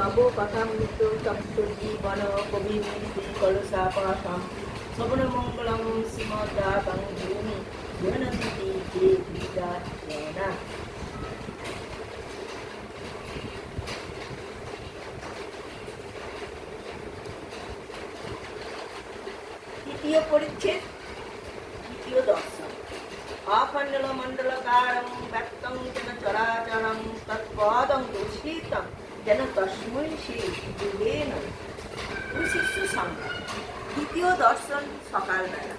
তব কথামৃত তপ্তজীবন কবিমূর্তি কলসাপাশাম শ্রবণমঙ্গলং শ্রীমদাতং ভূমি জনন্তি যে বিদ্যায়না। তৃতীয় পরিচ্ছেদ, তৃতীয় দর্শন। আখণ্ডল মণ্ডলকারং ব্যক্তং যেন চরাচরং তৎপদং দর্শিতং যেন তস্मै শ্রী গুরুবে নমঃ। শিষ্য সংবাদ। দ্বিতীয় দর্শন সকালবেলা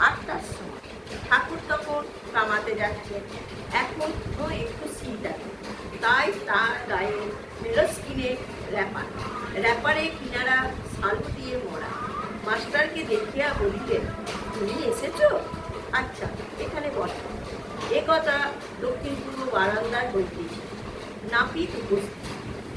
৮টার সময়। ঠাকুর তখন কামাতে যাচ্ছেন। এখন একটু শীত আছে, তাই তার গায়ে মেলস্কিনে র্যাপার, র্যাপারে কিনারা শালু দিয়ে মোড়া। মাস্টারকে দেখিয়া বলিলেন, তুমি এসেছো? আচ্ছা, এখানে বসো। এ কথা দক্ষিণ পূর্ব বারান্দায় বলতেছি। নাপিত উপস্থিত।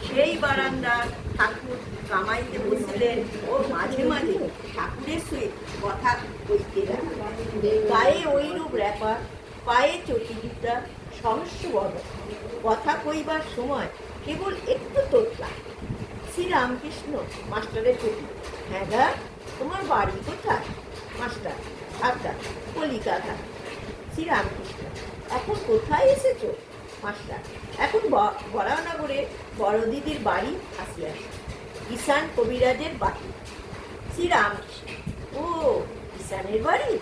সেই বারান্দা ঠাকুর কামাইতে বসিলেন ও মাঝে মাঝে ঠাকুরের সহিত কথা কইতে লাগলেন। গায়ে ওইরূপ র্যাপার, পায়ে চটিবিদ্যা, সহস্যবদ। কথা কইবার সময় কেবল একটু তোতলা। শ্রীরামকৃষ্ণ মাস্টারের চটি। হ্যাঁ গা, তোমার বাড়ি কোথায়? মাস্টার, আচ্ছা, কলিকাতা। শ্রীরামকৃষ্ণ, এখন কোথায় এসেছো? মাস্টার, এখন বরানগরে বড় দিদির বাড়ি আসিয়াছে, ঈশান কবিরাজের বাড়ি। শ্রীরামকৃষ্ণ, ও ঈশানের বাড়ি?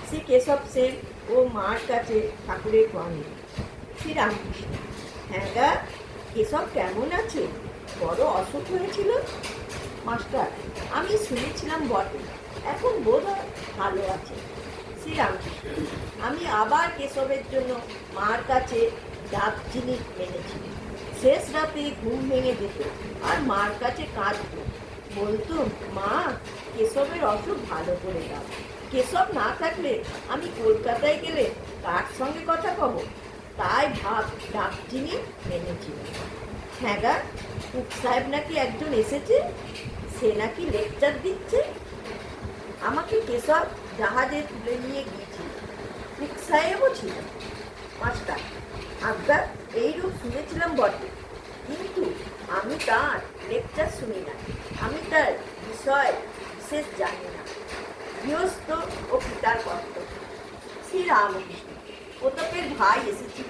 শ্রী কেশব সেন ও মার কাছে ঠাকুরের গণে। শ্রীরামকৃষ্ণ, হ্যাঁ গা, কেশব কেমন আছে? বড় অসুখ হয়েছিল। মাস্টার, আমি শুনেছিলাম বটে, এখন বোধ হয় ভালো আছে। শ্রীরামকৃষ্ণ, আমি আবার কেশবের জন্য মার কাছে দারচিনি এনেছি। শেষ রাতে ঘুম ভেঙে যেত আর মার কাছে কাঁদত। বলতো, মা, কেশবের অসুখ ভালো করে দাও। কেশব না থাকলে আমি কলকাতায় গেলে কার সঙ্গে কথা কব? তাই ভাব দারচিনি এনেছিল। হ্যাঁ গা, কুক সাহেব নাকি একজন এসেছে, সে নাকি লেকচার দিচ্ছে। আমাকে কেশব জাহাজে তুলে নিয়ে গিয়েছিল। কুক সাহেবও ছিল। মাস্টার, আজ্ঞা, এইরূপ শুনেছিলাম বটে, কিন্তু আমি তার লেকচার শুনি না। আমি তার বিষয় বিশেষ জানি না। গৃহস্থ ও পিতার কর্তব্য। শ্রীরামকৃষ্ণ, প্রতাপের ভাই এসেছিল,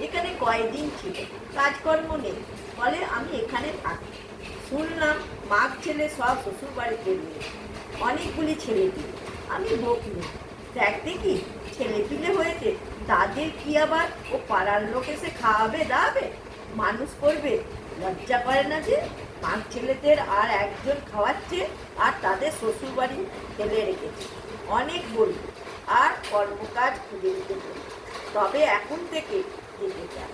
এখানে কয়েকদিন ছিল, কাজকর্ম নেই, ফলে আমি এখানে থাকি। শুনলাম মাঘ ছেলে সব শ্বশুর বাড়িতে নিয়ে, অনেকগুলি ছেলে পিলে। আমি বকলুম, দেখ দেখি, ছেলে পিলে হয়েছে, তাদের কি আবার ও পাড়ার লোক এসে খাওয়াবে দাওয়াবে, মানুষ করবে? লজ্জা করে না যে? মাঘ ছেলেদের আর একজন খাওয়াচ্ছে, আর তাদের শ্বশুর বাড়ি ফেলে রেখেছে। অনেক বলবে আর কর্মকাজ খুঁজে দিতে বলবে, তবে এখন থেকে যেতে চায়।